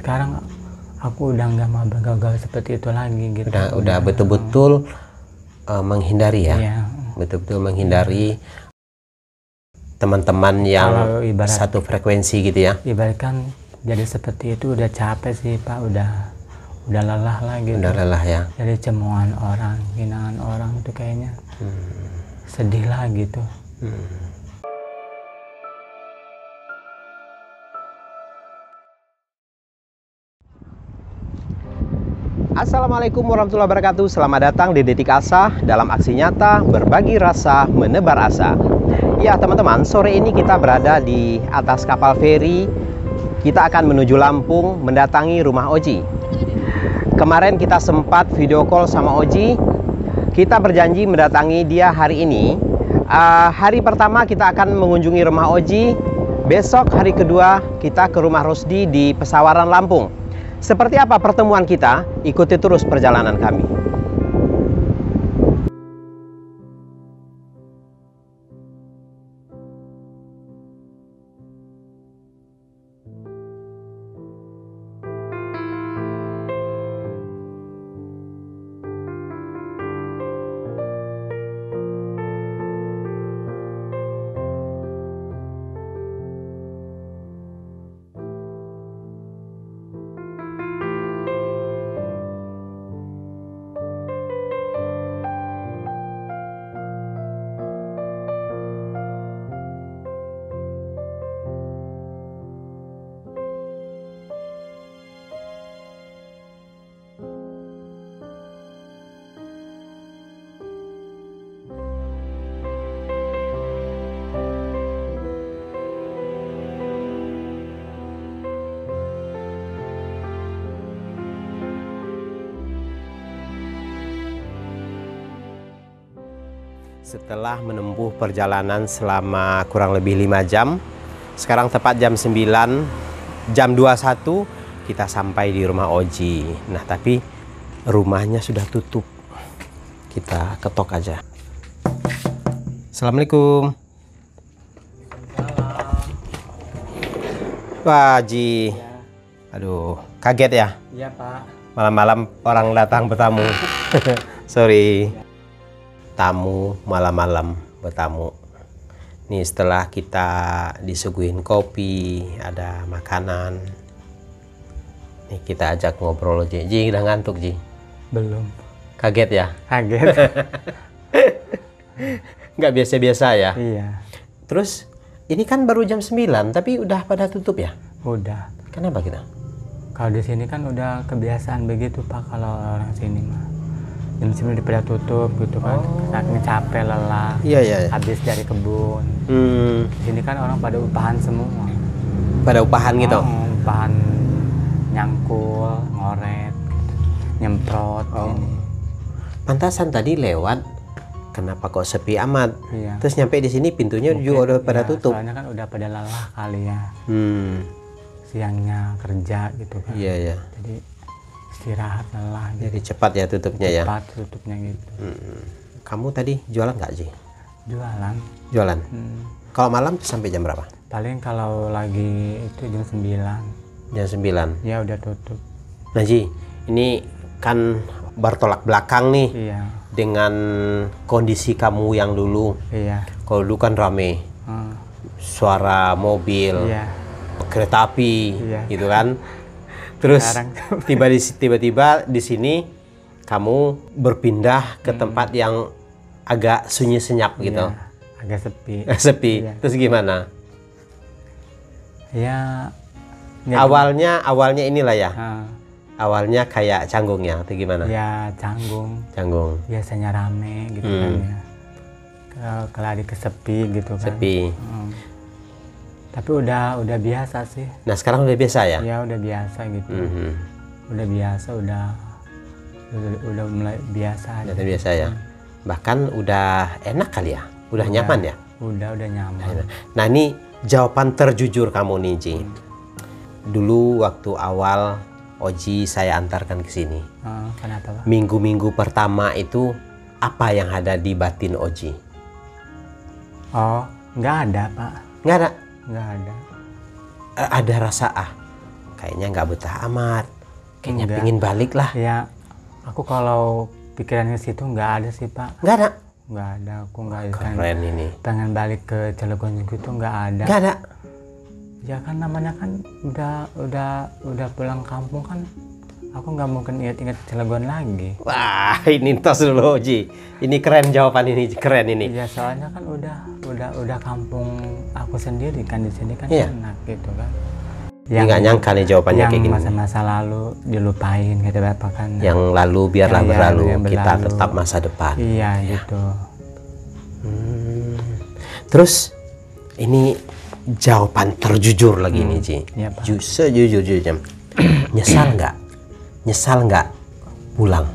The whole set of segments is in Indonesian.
sekarang aku udah nggak mau bergaul seperti itu lagi gitu. Udah betul-betul menghindari ya. Iya. Betul-betul menghindari teman-teman yang satu frekuensi gitu ya. Ibaratkan jadi seperti itu udah capek sih Pak, udah lelah lah gitu. Udah lelah ya. Jadi cemohan orang, hinaan orang itu kayaknya sedih lah gitu. Assalamualaikum warahmatullahi wabarakatuh. Selamat datang di Detik Asa dalam aksi nyata berbagi rasa menebar asa. Ya teman-teman, sore ini kita berada di atas kapal feri. Kita akan menuju Lampung mendatangi rumah Oji. Kemarin kita sempat video call sama Oji. Kita berjanji mendatangi dia hari ini. Hari pertama kita akan mengunjungi rumah Oji. Besok hari kedua kita ke rumah Rusdi di Pesawaran Lampung. Seperti apa pertemuan kita? Ikuti terus perjalanan kami. Setelah menempuh perjalanan selama kurang lebih 5 jam, sekarang tepat jam 9, jam 21, kita sampai di rumah Oji. Nah, tapi rumahnya sudah tutup. Kita ketok aja. Assalamualaikum. Wah, Ji. Aduh, kaget ya? Iya, Pak. Malam-malam orang datang bertamu. Sorry. Tamu malam-malam bertamu. Nih setelah kita disuguhin kopi, ada makanan. Nih kita ajak ngobrol Ji. Ji udah ngantuk Ji? Belum. Kaget ya? Kaget. Nggak biasa-biasa ya? Iya. Terus ini kan baru jam 9 tapi udah pada tutup ya? Udah. Kenapa kita? Kalau di sini kan udah kebiasaan begitu Pak, kalau orang sini mah. Jam 9 pada tutup gitu kan, saking capek lelah, Iya. habis dari kebun. Di sini kan orang pada upahan semua. Pada upahan gitu? Upahan nyangkul, ngoret, nyemprot. Pantasan tadi lewat, kenapa kok sepi amat? Iya. Terus nyampe di sini pintunya juga udah pada tutup. Soalnya kan udah pada lelah kali ya. Siangnya kerja gitu kan. Iya. Jadi istirahat lelah gitu. Jadi cepat ya tutupnya ya? Cepat tutupnya gitu. Kamu tadi jualan nggak Ji? Jualan. Jualan? Kalau malam sampai jam berapa? Paling kalau lagi itu jam 9. Jam 9? Ya udah tutup. Nah Ji, ini kan bertolak belakang nih. Iya. Dengan kondisi kamu yang dulu. Iya. Kalau dulu kan rame. Suara mobil, kereta api, gitu kan. Terus tiba-tiba di sini kamu berpindah ke tempat yang agak sunyi senyap gitu. Agak sepi. Sepi. Iya. Terus gimana? Ya. Awalnya inilah ya. Awalnya kayak canggung ya, atau gimana? Ya canggung. Canggung. Biasanya rame gitu kan ya. Kalau lagi kesepi gitu kan. Sepi. Tapi udah biasa sih. Nah sekarang udah biasa ya? Ya udah biasa gitu. Udah biasa, udah mulai biasa. Udah biasa ya. Bahkan udah enak kali ya? Udah nyaman ya? Udah nyaman. Nah ini jawaban terjujur kamu nih Ji. Dulu waktu awal Oji saya antarkan ke sini. Kenapa Pak? Minggu-minggu pertama itu apa yang ada di batin Oji? Oh, nggak ada Pak. Nggak ada? Nggak ada. Ada rasa kayaknya nggak betah amat. Kayaknya Enggak. pingin balik lah. Ya, aku kalau pikirannya situ nggak ada sih Pak. Nggak ada. Nggak ada, aku nggak Keren ini. pengen balik ke Cilegon gitu nggak ada. Nggak ada. Ya kan namanya kan udah pulang kampung kan, aku nggak mungkin ingat-ingat Cilegon lagi. Wah, ini tos dulu Oji. Ini keren jawaban ini, keren ini. Ya soalnya kan udah kampung aku sendiri kan, di sini kan Iya. enak gitu kan. Ini nggak nyangka nih jawabannya yang kayak gini. masa-masa lalu dilupain gitu Bapak kan. Yang lalu biarlah Iya, berlalu, yang kita berlalu. tetap masa depan. Iya gitu. Terus ini jawaban terjujur lagi nih Ji. Iya, Pak. Sejujur-jujurnya. Nyesal nggak? Nyesal nggak pulang?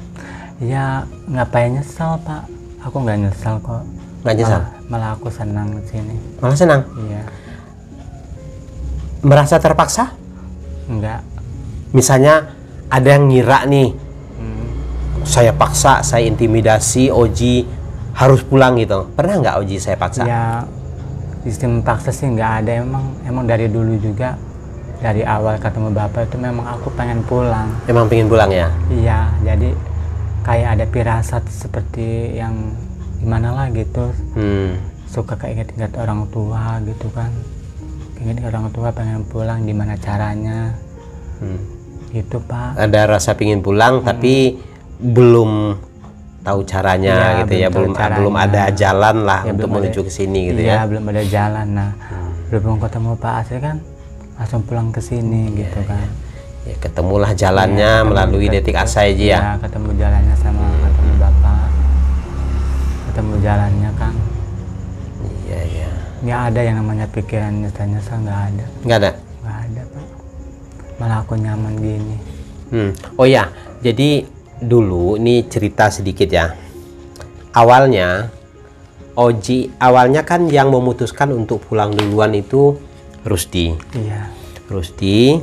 Ya ngapain nyesel Pak? Aku nggak nyesel kok. Nggak nyesal? Malah aku senang di sini. Malah senang? Iya. Merasa terpaksa? Enggak. Misalnya ada yang ngira nih, Hmm. saya paksa, saya intimidasi Oji harus pulang gitu. Pernah nggak Oji saya paksa? Ya sistem paksa sih nggak ada, emang dari dulu juga, dari awal ketemu Bapak itu memang aku pengen pulang. Emang pengen pulang ya? Iya, jadi kayak ada firasat seperti yang gimana lah gitu, suka keinget-inget orang tua gitu kan, inget orang tua pengen pulang, gimana caranya gitu Pak. Ada rasa pingin pulang tapi belum tahu caranya Iya, gitu ya, belum tahu belum ada caranya. jalan lah Ya, untuk belum menuju ada- ke sini gitu iya, ya. belum ada jalan. Nah, belum ketemu Pak Asri kan langsung pulang ke sini gitu kan. Ya, ketemulah jalannya Iya, ketemu melalui juga Detik gitu. Asa aja ya. Iya, ketemu jalannya sama ketemu Bapak. Ketemu jalannya kan. Iya, iya. Nggak ada yang namanya pikiran nyesel-nyesel, nggak ada. Nggak ada. Nggak ada Pak. Malah aku nyaman gini. Oh ya, jadi dulu ini cerita sedikit ya. Awalnya Oji, awalnya kan yang memutuskan untuk pulang duluan itu Rusdi. Iya. Rusdi,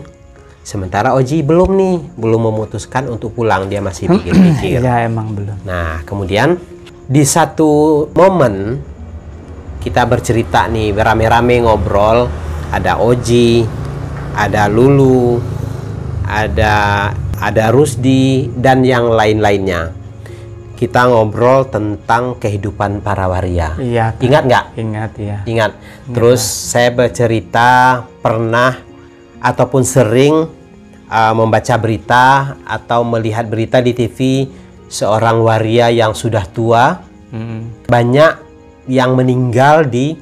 sementara Oji belum memutuskan untuk pulang, dia masih pikir-pikir. Iya, emang belum. Nah, kemudian di satu momen kita bercerita nih, rame-rame ngobrol, ada Oji, ada Lulu, ada Rusdi dan yang lain-lainnya. Kita ngobrol tentang kehidupan para waria. Iya. Pak. Ingat nggak? Ingat ya. Ingat. Terus saya bercerita pernah ataupun sering membaca berita atau melihat berita di TV seorang waria yang sudah tua, banyak yang meninggal di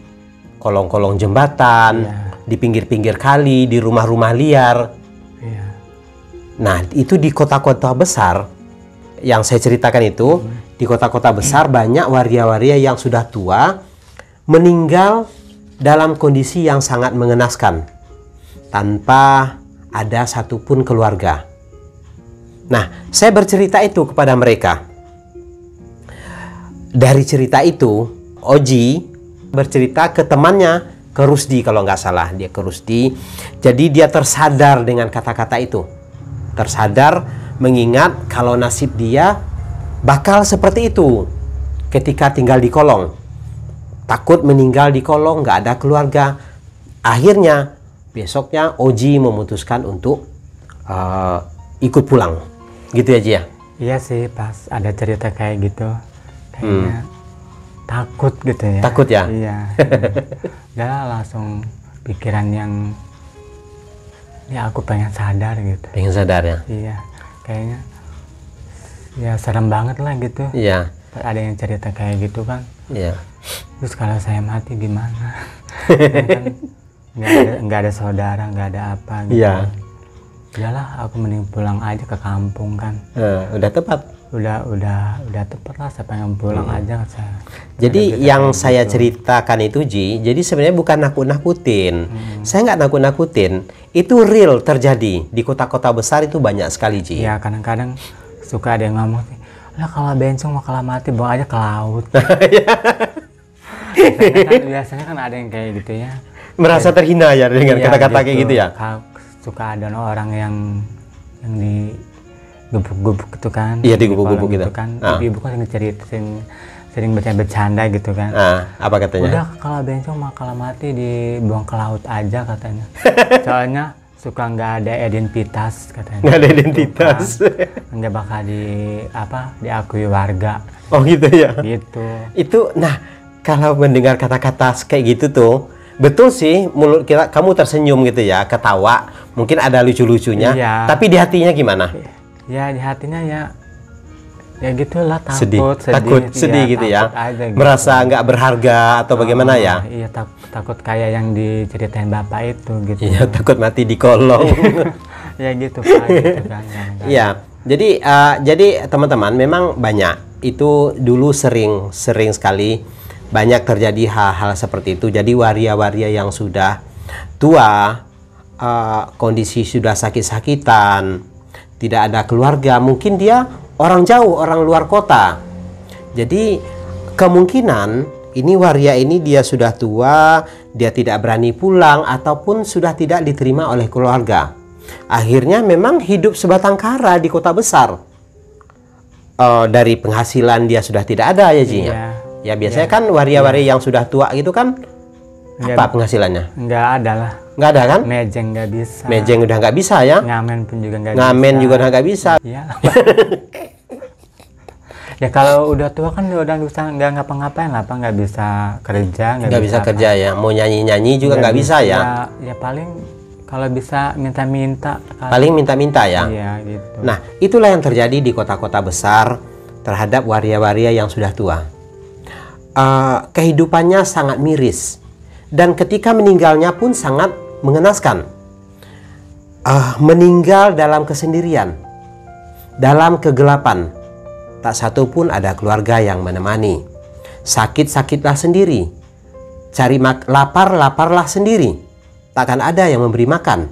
kolong-kolong jembatan, Iya. di pinggir-pinggir kali, di rumah-rumah liar. Iya. Nah, itu di kota-kota besar yang saya ceritakan itu, di kota-kota besar banyak waria-waria yang sudah tua meninggal dalam kondisi yang sangat mengenaskan tanpa ada satupun keluarga. Nah, saya bercerita itu kepada mereka. Dari cerita itu, Oji bercerita ke temannya, ke Rusdi kalau nggak salah, dia ke Rusdi. Jadi dia tersadar dengan kata-kata itu. Tersadar mengingat kalau nasib dia bakal seperti itu ketika tinggal di kolong. Takut meninggal di kolong, nggak ada keluarga. Akhirnya besoknya Oji memutuskan untuk ikut pulang. Gitu ya Ji ya? Iya sih, pas ada cerita kayak gitu, kayaknya takut gitu ya. Takut ya? Iya. Udah lah, langsung pikiran yang ya aku pengen sadar gitu. Pengen sadar ya? Iya, kayaknya ya serem banget lah gitu. Iya. Ada yang cerita kayak gitu kan. Iya. Terus kalau saya mati gimana? Kan nggak ada saudara, nggak ada apa gitu. Iya. Udahlah, aku mending pulang aja ke kampung kan. Udah tepat. Udah tepat lah, saya pengen pulang aja saya. Jadi yang saya ceritakan itu Ji, jadi sebenarnya bukan nakut-nakutin. Saya nggak nakut-nakutin. Itu real terjadi di kota-kota besar itu banyak sekali Ji. Ya kadang-kadang suka ada yang ngomong, lah kalau bencong mau kalah mati bawa aja ke laut. Biasanya kan ada yang kayak gitu ya. Merasa terhina ya dengan Iya, kata-kata kayak gitu ya. Suka ada orang yang di gubuk-gubuk gitu kan. Iya, di gubuk-gubuk kolong gitu. kan. Ah. Ibu kan sering bercanda gitu kan. Apa katanya? Udah kalau bencong mau kalah mati dibuang ke laut aja katanya. Soalnya suka nggak ada identitas katanya. Nggak ada identitas. Nggak bakal diakui warga. Oh gitu ya. Gitu. Itu, nah kalau mendengar kata-kata kayak gitu tuh, betul sih mulut kita, kamu tersenyum gitu ya, ketawa, mungkin ada lucu-lucunya. Iya. Tapi di hatinya gimana? Ya di hatinya ya gitulah, takut sedih gitu ya, aja, gitu. Merasa nggak berharga atau bagaimana ya? Iya, takut kayak yang diceritain bapak itu gitu. Iya, takut mati di kolong. Ya gitu Pak, gitu kan. Iya, jadi teman-teman memang banyak itu dulu sering sekali banyak terjadi hal-hal seperti itu. Jadi waria-waria yang sudah tua, kondisi sudah sakit-sakitan, tidak ada keluarga, mungkin dia orang jauh, orang luar kota. Jadi kemungkinan ini waria ini dia sudah tua, dia tidak berani pulang ataupun sudah tidak diterima oleh keluarga. Akhirnya memang hidup sebatang kara di kota besar. Dari penghasilan dia sudah tidak ada ya Ji. Ya biasanya kan waria-waria yang sudah tua gitu kan apa penghasilannya? Nggak ada lah. Nggak ada kan? Mejeng nggak bisa. Mejeng udah nggak bisa ya? Ngamen pun juga nggak bisa. Ngamen juga nggak bisa. Ya. Ya kalau udah tua kan udah nggak ngapa-ngapain lah, Pak, nggak bisa kerja. Nggak bisa kerja ya. Mau nyanyi-nyanyi juga nggak bisa ya? Ya paling kalau bisa minta-minta. Paling minta-minta ya? Iya gitu. Nah itulah yang terjadi di kota-kota besar terhadap waria-waria yang sudah tua. Kehidupannya sangat miris. Dan ketika meninggalnya pun sangat mengenaskan. Meninggal dalam kesendirian, dalam kegelapan, tak satu pun ada keluarga yang menemani. Sakit-sakitlah sendiri, cari lapar-laparlah sendiri, takkan ada yang memberi makan.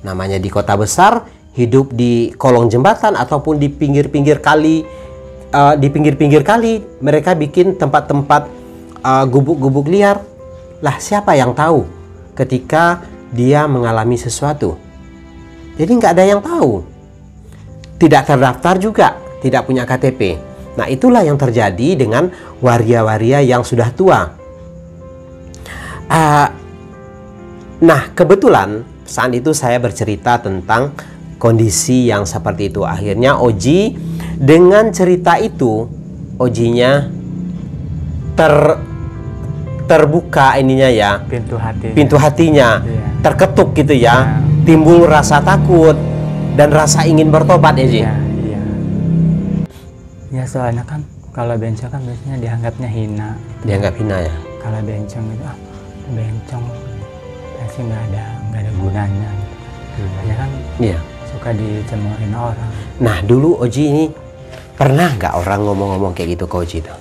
Namanya di kota besar, hidup di kolong jembatan ataupun di pinggir-pinggir kali, mereka bikin tempat-tempat gubuk-gubuk liar. Lah siapa yang tahu ketika dia mengalami sesuatu? Jadi nggak ada yang tahu. Tidak terdaftar juga, tidak punya KTP. Nah itulah yang terjadi dengan waria-waria yang sudah tua. Nah kebetulan saat itu saya bercerita tentang kondisi yang seperti itu. Akhirnya Oji dengan cerita itu, Ojinya terbuka ininya ya, pintu hatinya iya. Terketuk gitu ya, timbul rasa takut dan rasa ingin bertobat ya Ji. Iya. Ya soalnya kan kalau bencong kan biasanya dianggapnya hina. Dianggap hina ya. Kalau bencong itu bencong pasti nggak ada gunanya. Ya kan iya. Suka dicemoohin orang. Nah dulu Oji ini pernah nggak orang ngomong-ngomong kayak gitu ke Oji itu?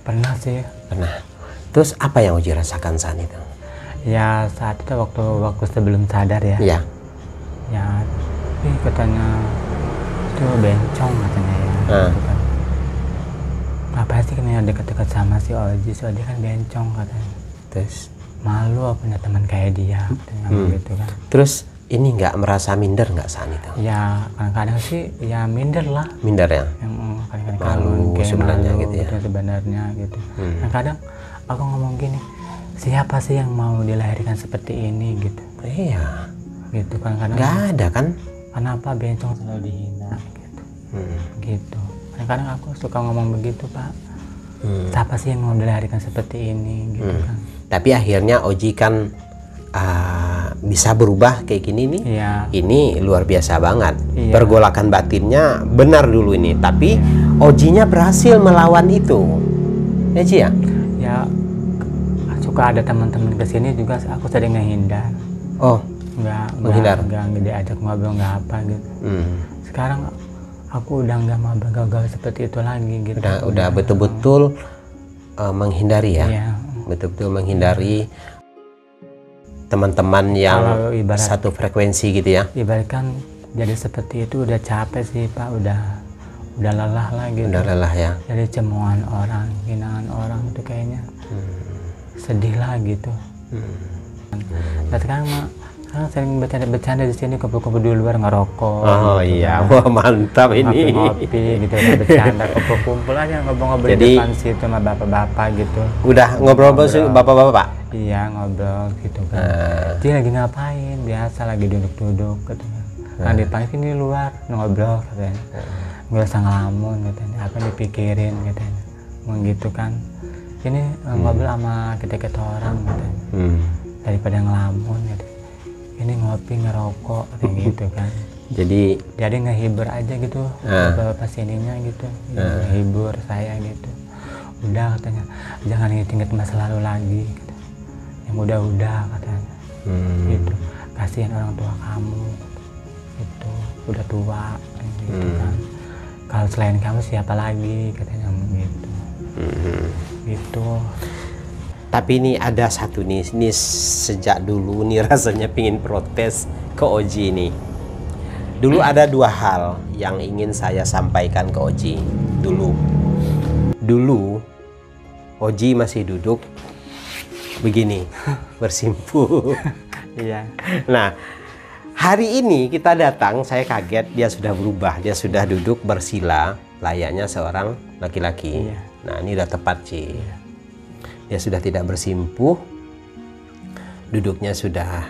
Pernah sih. Pernah. Terus apa yang Oji rasakan saat itu? Ya saat itu waktu sebelum sadar ya. Iya. Ya, katanya itu bencong katanya ya. Gitu kan. Apa sih kan yang dekat-dekat sama si Oji? Si Oji kan bencong katanya. Terus malu punya teman kayak dia, gitu kan. Terus ini nggak merasa minder nggak saat itu? Ya kadang-kadang sih ya minder lah. Minder ya? Yang kadang-kadang malu sebenarnya gitu ya. Gitu, sebenarnya gitu. Kadang aku ngomong gini, siapa sih yang mau dilahirkan seperti ini gitu? Iya. Gitu kan kadang. Nggak ada kan? Kenapa bencong selalu dihina gitu? Gitu. Kadang-kadang aku suka ngomong begitu Pak. Siapa sih yang mau dilahirkan seperti ini gitu kan? Tapi akhirnya Oji kan bisa berubah kayak gini nih. Iya. Ini luar biasa banget. Iya. Pergolakan batinnya benar dulu ini, tapi Ojinya berhasil melawan itu. Ya Ci ya? Ya suka ada teman-teman kesini juga aku sering ngehindar. Oh, menghindar? Nggak diajak ngobrol, nggak apa gitu. Sekarang aku udah nggak mau bergaul seperti itu lagi gitu. Udah betul-betul menghindari ya? Iya. Betul-betul menghindari teman-teman yang satu frekuensi gitu ya? Ibaratkan jadi seperti itu udah capek sih Pak, udah lelah lah gitu. Udah lelah ya? Jadi cemoohan orang, hinaan orang itu kayaknya sedih lah gitu. Dan sekarang Kan sering bercanda-bercanda di sini, kumpul-kumpul di luar ngerokok. Oh gitu iya, kan. wah mantap ini. Ngopi gitu kan, bercanda, kumpul-kumpul aja ngobrol-ngobrol di depan situ sama bapak-bapak gitu. Udah ngobrol bapak-bapak? Iya, ngobrol gitu kan. Dia lagi ngapain? Biasa lagi duduk-duduk gitu kan. Nah, di depan sini luar ngobrol katanya. Nggak usah ngelamun katanya, apa yang dipikirin katanya. Gitu kan. Ini ngobrol sama kita orang katanya. Daripada ngelamun gitu. Ini ngopi ngerokok kayak gitu kan. Jadi ngehibur aja gitu bapak sininya gitu, ngehibur saya gitu. Udah katanya, jangan inget masa lalu lagi gitu. Yang udah katanya gitu. Kasihan orang tua kamu itu udah tua gitu kan. Kalau selain kamu siapa lagi katanya gitu. Gitu. Tapi ini ada satu nih, ini sejak dulu nih rasanya pingin protes ke Oji nih. Dulu ada dua hal yang ingin saya sampaikan ke Oji. Dulu Oji masih duduk begini, bersimpu. Iya. Nah, hari ini kita datang, saya kaget dia sudah berubah, dia sudah duduk bersila layaknya seorang laki-laki. Iya. Nah, ini udah tepat, Ci. Iya. Dia sudah tidak bersimpuh, duduknya sudah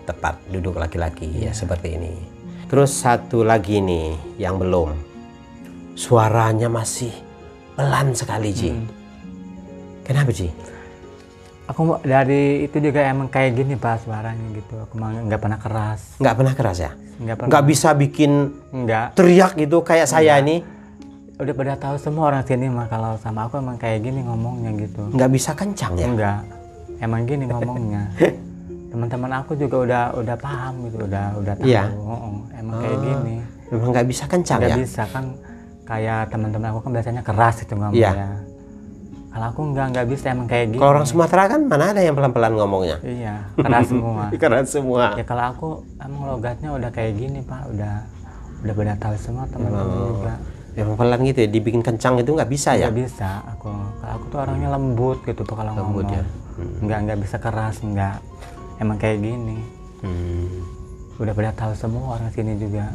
tepat, duduk laki-laki ya seperti ini. Terus satu lagi nih yang belum, suaranya masih pelan sekali, Ji. Kenapa, Ji? Aku dari itu juga emang kayak gini Pak suaranya gitu. Aku nggak pernah keras. Nggak pernah keras ya? Nggak pernah. Nggak bisa bikin Nggak. teriak gitu kayak saya ini? Udah pada tahu semua orang sini mah kalau sama aku emang kayak gini ngomongnya gitu. Nggak bisa kencang ya? Enggak. Emang gini ngomongnya. Teman-teman aku juga udah paham gitu, udah tahu. Iya. Emang kayak gini. Memang nggak bisa kencang ya? Nggak bisa kan, kayak teman-teman aku kan biasanya keras itu ngomongnya. Iya. Kalau aku nggak bisa emang kayak gini. Kalau orang Sumatera kan mana ada yang pelan-pelan ngomongnya? Iya, keras semua. Keras semua. Ya kalau aku emang logatnya udah kayak gini Pak, udah pada tahu semua teman-teman juga. Emang pelan gitu ya, dibikin kencang itu nggak bisa ya? Nggak bisa aku. Kalau aku tuh orangnya lembut gitu Pak kalau Lembut ngomong. ya? Nggak bisa keras, nggak. Emang kayak gini. Udah pada tahu semua orang sini juga.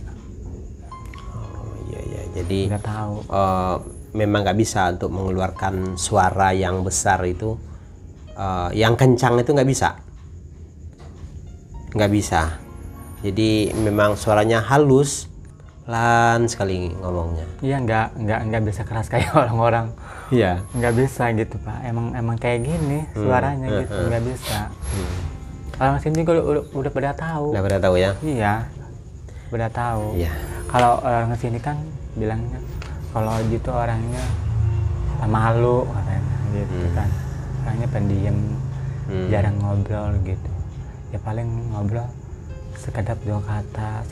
Oh iya, jadi Udah tahu. memang nggak bisa untuk mengeluarkan suara yang besar itu, yang kencang itu nggak bisa. Nggak bisa. Jadi memang suaranya halus, pelan sekali ngomongnya. Iya nggak bisa keras kayak orang-orang. Iya. Nggak bisa gitu Pak. Emang kayak gini suaranya gitu, nggak bisa. Orang sini juga udah pada tahu. Udah pada tahu ya? Iya, udah tahu. Iya. Kalau orang sini kan bilangnya kalau gitu orangnya malu katanya gitu kan. Orangnya pendiam, jarang ngobrol gitu. Ya paling ngobrol sekadar dua kata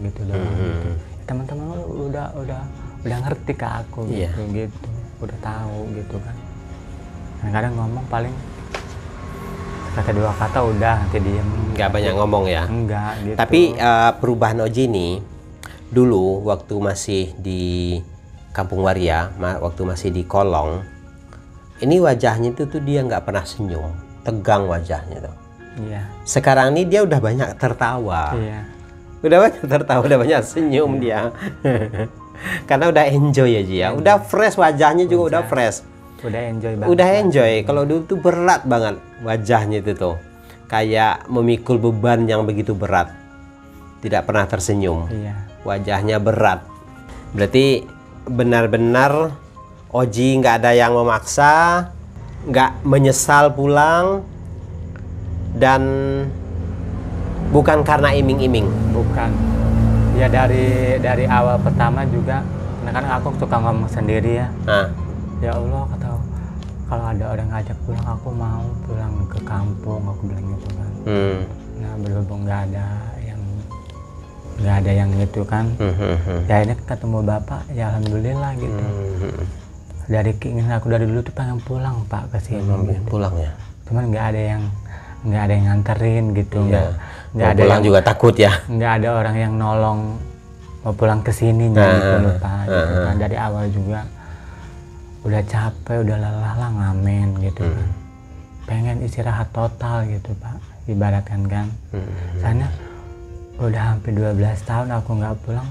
gitu doang gitu. Ya, teman-teman udah ngerti ke aku gitu, gitu. Udah tahu gitu kan. Kadang ngomong paling kata dua kata udah nanti diem. Nggak banyak ngomong ya? Enggak gitu. Tapi perubahan Oji ini dulu waktu masih di Kampung Waria, waktu masih di Kolong, ini wajahnya itu tuh dia nggak pernah senyum, tegang wajahnya tuh. Iya. Sekarang ini dia udah banyak tertawa. Iya. Udah banyak tertawa, udah banyak senyum dia. Karena udah enjoy ya Ji ya. Udah fresh wajahnya juga udah fresh. Udah enjoy banget. Udah enjoy. Kalau dulu tuh berat banget wajahnya itu tuh. Kayak memikul beban yang begitu berat. Tidak pernah tersenyum. Iya. Wajahnya berat. Berarti benar-benar Oji nggak ada yang memaksa, nggak menyesal pulang, dan bukan karena iming-iming. Bukan. Ya dari awal pertama juga, kadang aku suka ngomong sendiri ya. Nah. Ya Allah, kata kalau ada orang ngajak pulang, aku mau pulang ke kampung, aku bilang gitu kan. Nah berhubung nggak ada yang gitu kan. Ya ini ketemu bapak, ya alhamdulillah gitu. Dari keinginan aku dari dulu tuh pengen pulang Pak ke sini. Gitu. Pulang ya. Cuman nggak ada yang nganterin gitu. Iya. Nggak ada pulang yang, juga takut ya. Nggak ada orang yang nolong mau pulang ke sini gitu Pak. Gitu kan. Dari awal juga udah capek, udah lelah lah ngamen gitu kan. Pengen istirahat total gitu Pak. ibaratkan kan. Soalnya udah hampir 12 tahun aku nggak pulang,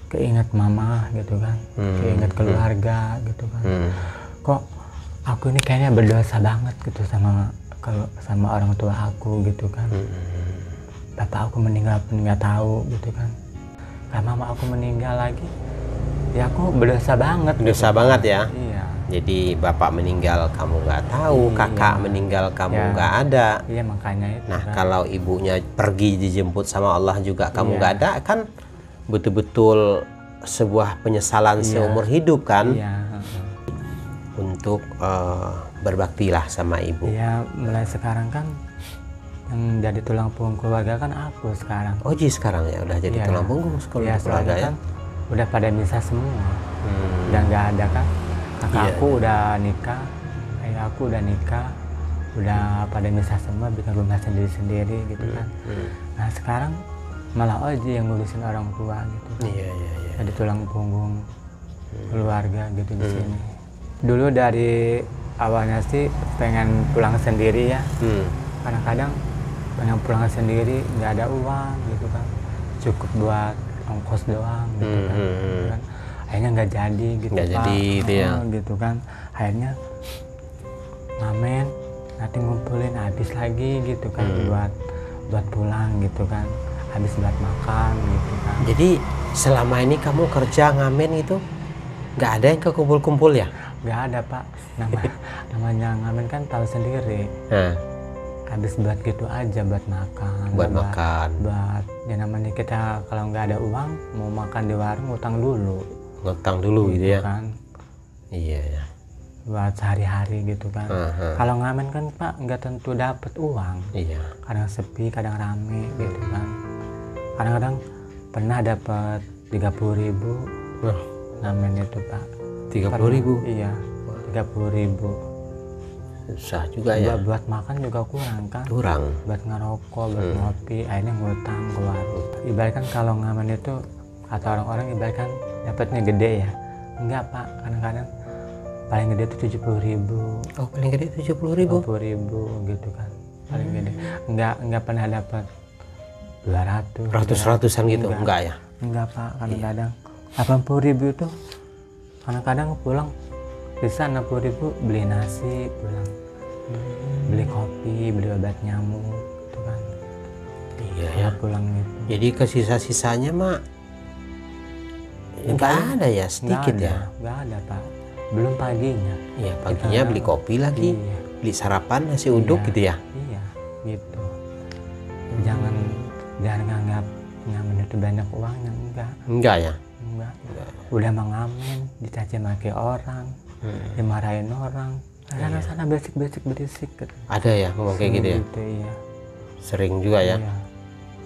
keinget mama gitu kan, keinget keluarga gitu kan. Kok aku ini kayaknya berdosa banget gitu sama orang tua aku gitu kan. Bapak aku meninggal pun nggak tahu gitu kan. Karena mama aku meninggal lagi, ya aku berdosa banget. Berdosa gitu banget kan. ya. Iya. Jadi bapak meninggal kamu nggak tahu, kakak meninggal kamu nggak ada. Iya makanya itu. Nah kan. kalau ibunya pergi dijemput sama Allah juga kamu nggak ada, kan betul-betul sebuah penyesalan seumur hidup kan. Untuk berbaktilah sama ibu. Iya, mulai sekarang kan yang jadi tulang punggung keluarga kan aku sekarang. Oji sekarang ya udah jadi tulang punggung keluarga ya. Kan udah pada misah semua. Udah nggak ada kan. Kakak aku udah nikah, ayah aku udah nikah, udah pada misah semua, bikin rumah sendiri-sendiri gitu kan. Nah sekarang malah Oji yang ngurusin orang tua gitu kan. Jadi tulang punggung keluarga gitu di sini. Dulu dari awalnya sih pengen pulang sendiri ya, kadang-kadang pengen pulang sendiri nggak ada uang gitu kan, cukup buat ongkos doang gitu kan. Akhirnya nggak jadi gitu gitu kan. Akhirnya ngamen, nanti ngumpulin habis lagi gitu kan, buat pulang gitu kan, habis buat makan gitu kan. Jadi selama ini kamu kerja ngamen itu nggak ada yang kekumpul-kumpul ya? Nggak ada Pak, namanya ngamen kan tahu sendiri. Habis buat gitu aja, buat makan. Buat ya namanya kita kalau nggak ada uang mau makan di warung ngutang dulu gitu ya kan. Iya ya. Buat sehari-hari gitu kan. Kalau ngamen kan Pak nggak tentu dapat uang. Iya. Kadang sepi, kadang rame gitu kan. Kadang-kadang pernah dapat 30.000 ngamen itu Pak. 30.000? Iya, 30.000. Susah juga ya. Buat makan juga kurang kan. Buat ngerokok, buat ngopi, akhirnya ngutang ke warung. Ibaratkan kalau ngamen itu kata orang-orang ibaratkan dapatnya gede ya. Enggak Pak, kadang-kadang paling gede itu 70.000. Oh paling gede 70.000? 70.000 gitu kan. Paling gede. Enggak pernah dapat 200. Ratus-ratusan gitu? Enggak ya? Enggak Pak, kadang-kadang 80.000 itu kadang-kadang pulang bisa 60.000 beli nasi pulang, beli kopi, beli obat nyamuk gitu kan. Iya ya pulang gitu. Jadi ke sisa-sisanya mak nggak ada ya, sedikit ya? Nggak ada Pak, belum paginya. Iya paginya beli kopi lagi, beli sarapan nasi uduk gitu ya? Iya gitu. Jangan nganggap ngamen itu banyak uangnya, enggak ya? Enggak. Udah mengamen dicaci maki orang, dimarahin orang, sana berisik gitu. Ada ya ngomong kayak gitu ya? Gitu, iya. Sering juga ya? Iya.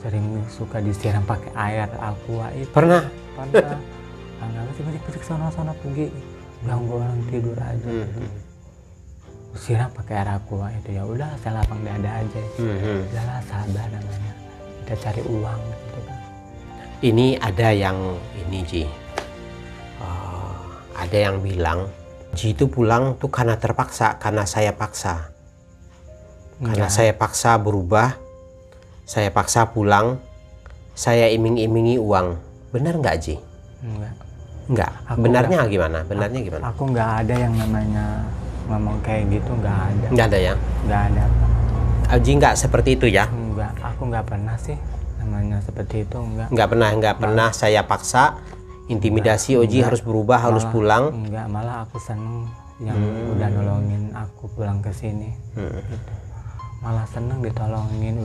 Sering suka disiram pakai air aqua itu. Pernah? Berisik sana pergi, ganggu orang tidur aja. Siram pakai air aqua itu, ya udah saya lapang dada aja. Udahlah sabar namanya. Kita cari uang gitu kan. Ini ada yang Ji, ada yang bilang Ji itu pulang tuh karena terpaksa, karena saya paksa. Karena saya paksa berubah, saya paksa pulang, saya iming-imingi uang. Benar nggak Ji? Enggak. Benarnya gimana? Benarnya gimana? Aku nggak ada yang namanya ngomong kayak gitu, nggak ada. Nggak ada ya? Nggak ada. Ji nggak seperti itu ya? Enggak, aku nggak pernah sih namanya seperti itu, enggak. Nggak pernah saya paksa, intimidasi Oji harus berubah, harus pulang. Enggak, malah aku seneng yang udah nolongin aku pulang ke sini. Gitu. Malah seneng ditolongin,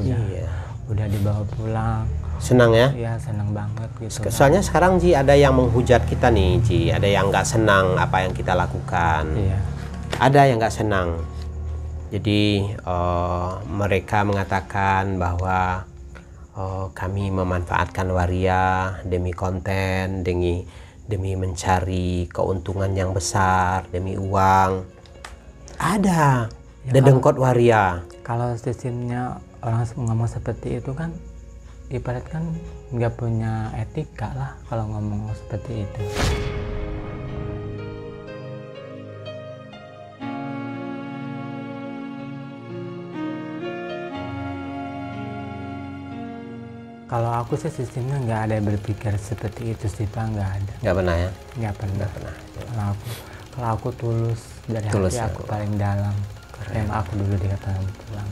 udah dibawa pulang. Senang ya? Iya, senang banget gitu. Soalnya sekarang Ji ada yang menghujat kita nih Ji, ada yang nggak senang apa yang kita lakukan. Iya. Ada yang nggak senang. Jadi mereka mengatakan bahwa kami memanfaatkan waria demi konten, demi mencari keuntungan yang besar, demi uang. Ada ya, dedengkot waria. Kalau sistemnya orang ngomong seperti itu kan, ibarat kan nggak punya etika lah kalau ngomong seperti itu. Kalau aku sih sistemnya nggak ada berpikir seperti itu sih Pak, nggak ada. Nggak pernah ya? Nggak pernah. Nggak pernah. Ya. Kalau aku tulus dari Tulus hati ya, aku paling dalam. Karena aku dulu dikatakan pulang.